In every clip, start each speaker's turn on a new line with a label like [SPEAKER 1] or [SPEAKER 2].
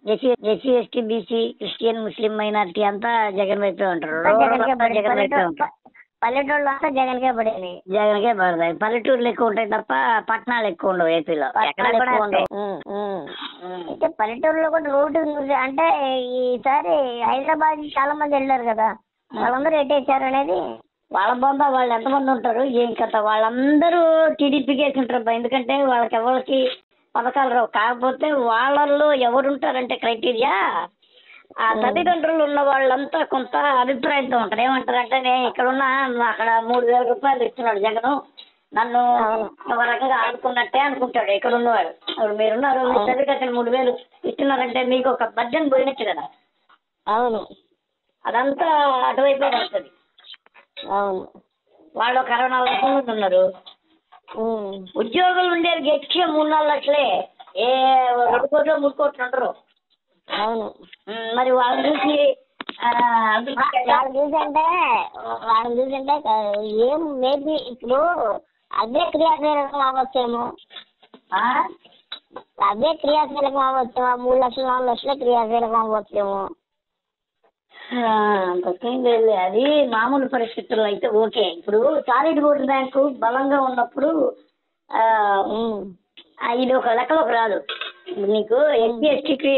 [SPEAKER 1] SC ST BC Christian ముస్లిం minority అంతా జగన్ వైపే ఉంటారు. జగన్ వైపే ఉంటారు.
[SPEAKER 2] పల్లెటూళ్ళు అంతా జగన్కే పడేది.
[SPEAKER 1] జగన్కే పడతాయి. పల్లెటూర్లు ఎక్కువ ఉంటాయి తప్ప పట్టణాలు ఎక్కువ ఉండవు ఏపీలో.
[SPEAKER 2] అయితే పల్లెటూరులో కూడా రోడ్డు అంటే ఈసారి హైదరాబాద్ చాలా మంది వెళ్ళారు కదా, వాళ్ళందరూ ఎట్టేసారు అనేది.
[SPEAKER 1] వాళ్ళ బొంద వాళ్ళు ఎంతమంది ఉంటారు ఏం కథ, వాళ్ళందరూ టీడీపీకి వేసుంటారు. ఎందుకంటే వాళ్ళకి ఎవరికి పథకాలు రావు. కాకపోతే వాళ్ళల్లో ఎవరుంటారంటే క్రైటీరియా ఆ తల్లిదండ్రులు ఉన్న వాళ్ళంతా కొంత అభిప్రాయంతో ఉంటారు. ఏమంటారంటే నేను ఇక్కడున్నా అక్కడ 3,000 రూపాయలు ఇస్తున్నాడు జగన్, నన్ను ఒక రకంగా ఆడుకున్నట్టే అనుకుంటాడు ఇక్కడ ఉన్నవాడు. ఇప్పుడు మీరున్నారు, మీ చదివికట్టిన 3,000 ఇస్తున్నారంటే మీకు ఒక బడ్జెట్ పోయినట్టు కదా.
[SPEAKER 2] అవును,
[SPEAKER 1] అదంతా అటువైపే వస్తుంది.
[SPEAKER 2] అవును,
[SPEAKER 1] వాళ్ళు 64 లక్షల మంది ఉన్నారు. ఉద్యోగులు ఉండేది గట్టిగా 3-4 లక్షలే, ఏ 2 కోట్లు 3 కోట్లు ఉండరు.
[SPEAKER 2] అవును,
[SPEAKER 1] మరి వాళ్ళని చూసి
[SPEAKER 2] వాళ్ళని చూసంటే ఏం మేబీ ఇప్పుడు అదే క్రియాశీలకం అవ్వచ్చేమో, అదే క్రియాశీలకం అవ్వచ్చేమో, 3 లక్షలు 4 లక్షల క్రియాశీలకం అవ్వచ్చేమో.
[SPEAKER 1] అంతకేం లేదు, అది మామూలు పరిస్థితుల్లో అయితే ఓకే. ఇప్పుడు సాలిడ్ ఓటు బ్యాంకు బలంగా ఉన్నప్పుడు ఇది ఒక లెక్కలోకి రాదు. నీకు ఎస్సీ ఎస్టీకి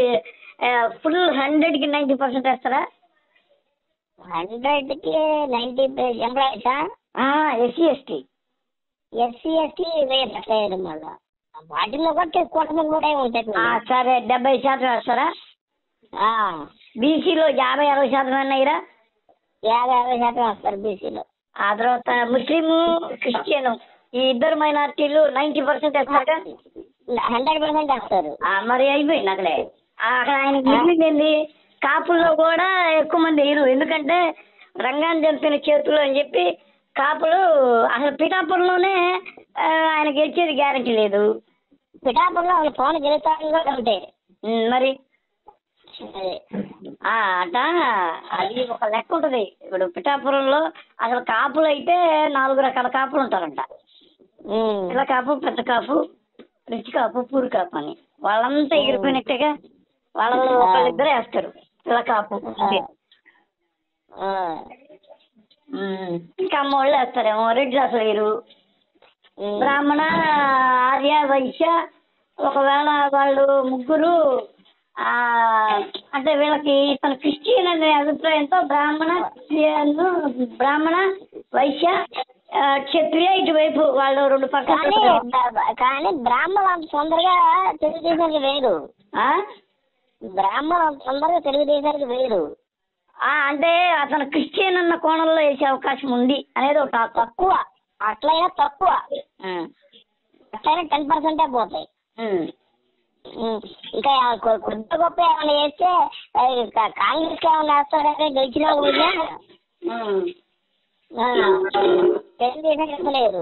[SPEAKER 1] ఫుల్ 100కి 90% వేస్తారా?
[SPEAKER 2] 100కి 90 ఎంప్లాయీసా? ఎస్సీ ఎస్టీ వేయట్లేదు. మళ్ళీ వాటిల్లో కూడా కూటమి కూడా ఉంటాయి.
[SPEAKER 1] సరే 70% వేస్తారా? బీసీలో 50-60% అన్నాయిరా.
[SPEAKER 2] 50-60% వస్తారు బీసీలో.
[SPEAKER 1] ఆ తర్వాత ముస్లిం క్రిస్టియన్ ఈ ఇద్దరు మైనార్టీలు 90% వేస్తారా?
[SPEAKER 2] 100% వేస్తారు.
[SPEAKER 1] మరి అయిపోయింది అక్కడే. అక్కడ ఆయనకి మిగిలింది కాపుల్లో కూడా ఎక్కువ మంది వేయరు. ఎందుకంటే రంగాన్ని చంపిన చేతులు అని చెప్పి కాపులు అసలు పిఠాపురంలోనే ఆయన గెలిచేది గ్యారంటీ లేదు.
[SPEAKER 2] పిఠాపురంలో పవన్ గెలుస్తారని కూడా ఉంటాయి
[SPEAKER 1] మరి. అట అది ఒక లెక్క ఉంటుంది. ఇప్పుడు పిఠాపురంలో అసలు కాపులు అయితే 4 రకాల కాపులు ఉంటారంట. చిన్న కాపు, పెద్ద కాపు, రిచ్ కాపు, పూర్ కాపు అని. వాళ్ళంతా ఎగిరిపోయినట్టుగా వాళ్ళలో ఒకళ్ళిద్దరే వేస్తారు పిల్ల కాపు. ఇంకా అమ్మోళ్ళు వేస్తారేమో. రెడ్డి అసలు వేరు. బ్రాహ్మణ, ఆర్య, వైశ్య ఒకవేళ వాళ్ళు ముగ్గురు అంటే వీళ్ళకి ఇతను క్రిస్టియన్ అనే అభిప్రాయంతో బ్రాహ్మణ వైశ్య క్షత్రియ ఇటువైపు వాళ్ళు 2 పక్కన.
[SPEAKER 2] కానీ బ్రాహ్మణ తొందరగా తెలుగుదేశానికి వేరు. బ్రాహ్మణ తొందరగా తెలుగుదేశానికి వేరు.
[SPEAKER 1] అంటే అతను క్రిస్టియన్ అన్న కోణంలో వేసే అవకాశం ఉంది అనేది ఒక
[SPEAKER 2] తక్కువ. అట్లయినా తక్కువ, అట్లయినా 10% పోతాయి. ఇంకా కొద్ది గొప్ప ఏమైనా వేస్తే కాంగ్రెస్ ఏమైనా వేస్తారంటే గెలిచినా కూడా తెలుగుదేశం ఇవ్వలేదు.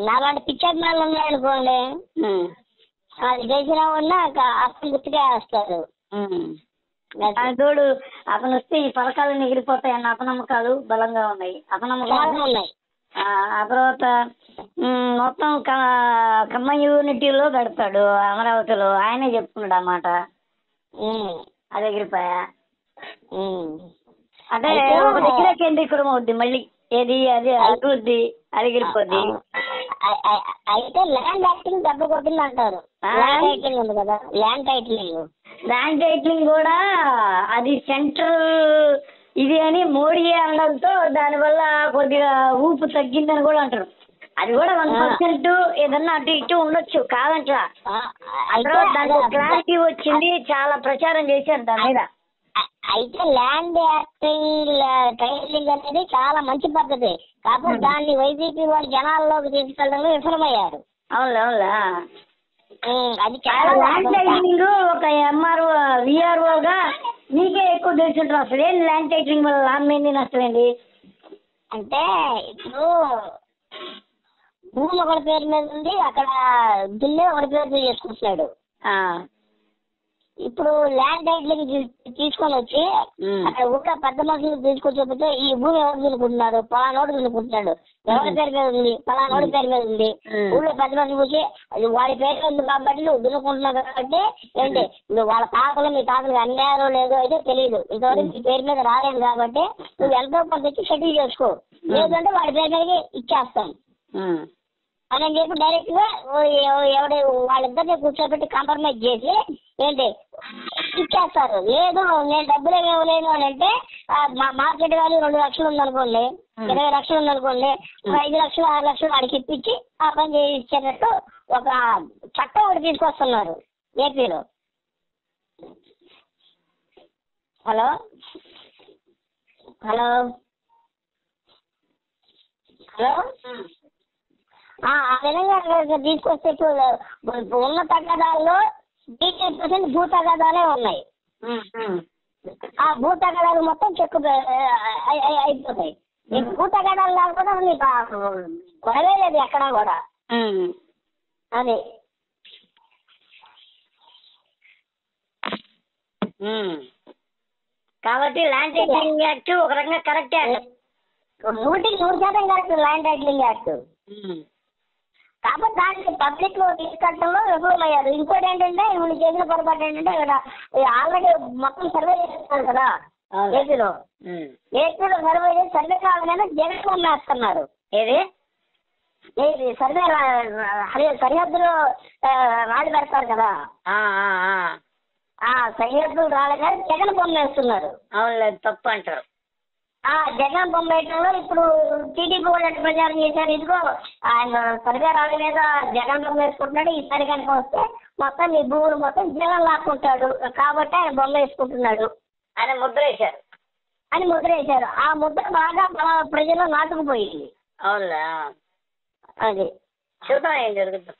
[SPEAKER 2] నాలాంటి పిచ్చాభిమానులు ఉన్నాయనుకోండి, అది గెలిచినా కూడా అసలు గుర్తుగా వేస్తారు.
[SPEAKER 1] తోడు అతను వస్తే ఈ పథకాలు ఎగిరిపోతాయి అన్న అపనమ్మకాలు బలంగా ఉన్నాయి. అపనమ్మకాలు ఉన్నాయి. ఆ తర్వాత మొత్తం ఖమ్మం యూనిటీలో పెడతాడు అమరావతిలో. ఆయనే చెప్పుకున్నాడు అన్నమాట. అది ఎగిరిపోయా అంటే ఒక దగ్గర కేంద్రీకరం అవుద్ది మళ్ళీ. ఏది అది అభివృద్ధి అది ఎగిరిపోద్ది.
[SPEAKER 2] అయితే ల్యాండ్ యాక్టింగ్ దెబ్బ కొట్టింది అంటారు. ల్యాండ్ టైటిలింగ్ ఉంది కదా, ల్యాండ్
[SPEAKER 1] టైటిలింగ్ కూడా అది సెంట్రల్ ఇది అని మోడీ అనడంతో దానివల్ల కొద్దిగా ఊపు తగ్గిందని కూడా అంటారు. అది కూడా 1% ఏదన్నా అటు ఇటు ఉండొచ్చు కాదంటా. దానికి క్లారిటీ వచ్చింది, చాలా ప్రచారం చేశారు దాని మీద.
[SPEAKER 2] అయితే ల్యాండ్ యాక్టింగ్ టైటిలింగ్ అనేది చాలా మంచి పద్ధతి. కాకపోతే దాన్ని వైసీపీ వాళ్ళు జనాల్లోకి తీసుకెళ్ళడంలో విఫలమయ్యారు.
[SPEAKER 1] అవునా?
[SPEAKER 2] అది చాలా
[SPEAKER 1] ల్యాండ్ టైటిలింగ్ ఒక ఎంఆర్ఓ విఆర్ఓగా మీకే ఎక్కువ తెలుసుంటారు. అసలు ఏంటి ల్యాండ్ టైటిలింగ్ వల్ల లాభం ఏంటి, నష్టం ఏంటి?
[SPEAKER 2] అంటే ఇప్పుడు భూమి ఒకటి పేరు మీద ఉంది, అక్కడ దున్నే ఒకటి పేరు మీద చేసుకుంటున్నాడు. ఇప్పుడు ల్యాండ్ టైటిలింగ్ తీసుకొని వచ్చి అక్కడ ఊళ్ళో పెద్ద మనుషులు తీసుకొచ్చి చెప్తే ఈ భూమి ఎవరు తినుకుంటున్నారు, పలానోడు తినుకుంటున్నాడు, ఎవరి పేరు మీద ఉంది, పలానోడి పేరు మీద ఉంది, ఊళ్ళో పెద్ద మనుషులు వచ్చి వాడి పేరు ఉంది కాబట్టి నువ్వు దున్నుకుంటున్నావు కాబట్టి ఏంటి నువ్వు వాళ్ళ తాతలు మీ తాతలు అన్నారో లేదో అయితే తెలియదు, ఇంతవరకు మీ పేరు మీద రాలేదు కాబట్టి నువ్వు ఎంతో కొంత వచ్చి సెటిల్ చేసుకో, లేదంటే వాడి పేరు మీదకి ఇచ్చేస్తాం అని చెప్పి డైరెక్ట్ గా ఎవడ వాళ్ళిద్దరిని కూర్చోబెట్టి కాంప్రమైజ్ చేసి ఏంటి ఇచ్చేస్తారు. లేదు నేను డబ్బులు ఏమి ఇవ్వలేను అని అంటే మార్కెట్ వాల్యూ 2 లక్షలు ఉందనుకోండి, 20 లక్షలు ఉందనుకోండి, 5 లక్షలు 6 లక్షలు వాడికి ఇప్పించి ఆ పని చేయించేటట్టు ఒక చట్టం ఒకటి తీసుకొస్తున్నారు ఏపీలో. హలో హలో హలో ఆ విధంగా తీసుకొస్తే ఉన్న తగాదాల్లో 80% భూ తగాదాలే ఉన్నాయి. ఆ భూ తగాదాలు మొత్తం చెక్కు అయిపోతాయి. భూ తగాదాలు లేకపోతే నీకు గొడవే లేదు ఎక్కడా కూడా. అది
[SPEAKER 1] కాబట్టి ల్యాండ్ టైటిలింగ్ యాక్ట్ ఒక రకంగా కరెక్టే.
[SPEAKER 2] 100% కరెక్ట్ ల్యాండ్ టైటిలింగ్ యాక్ట్. కాబట్టి దానికి పబ్లిక్ లో తీసుకెళ్ళడంలో విఫలమయ్యారు. ఇంకోటి ఏంటంటే వీళ్ళు చేసిన పొరపాటు ఏంటంటే ఇక్కడ ఆల్రెడీ మొత్తం సర్వే చేస్తున్నారు కదా ఏపీలో సర్వే చేసి సర్వే కావాలని జగన్ వేస్తున్నారు. ఏది సర్వే సరిహద్దులో రాళ్ళు పెడతారు కదా, సరిహద్దులు రాళ్ళగా జగన్ బొమ్మ వేస్తున్నారు.
[SPEAKER 1] అవును తప్పు అంటారు.
[SPEAKER 2] జగన్ బొమ్మ వేయడంలో ఇప్పుడు టీడీపీ వాళ్ళు ప్రచారం చేశారు, ఇదిగో ఆయన సరిగా రాళ్ళ మీద జగన్ బొమ్మ వేసుకుంటున్నాడు, ఈసారి కనుక వస్తే మొత్తం ఈ భూములు మొత్తం జగన్ లాక్కుంటాడు కాబట్టి ఆయన బొమ్మ వేసుకుంటున్నాడు
[SPEAKER 1] ఆయన ముద్ర వేశారు
[SPEAKER 2] అని ముద్ర వేశారు. ఆ ముద్ర బాగా ప్రజల్లో నాటుకుపోయింది.
[SPEAKER 1] అవునా
[SPEAKER 2] అది
[SPEAKER 1] చూద్దాం ఏం జరుగుతుంది.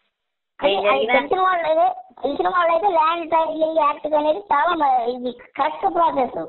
[SPEAKER 2] తెలిసిన వాళ్ళైతే ల్యాండ్ టైటిలింగ్ యాక్ట్ అనేది చాలా ఇది కరెక్ట్ ప్రాసెస్.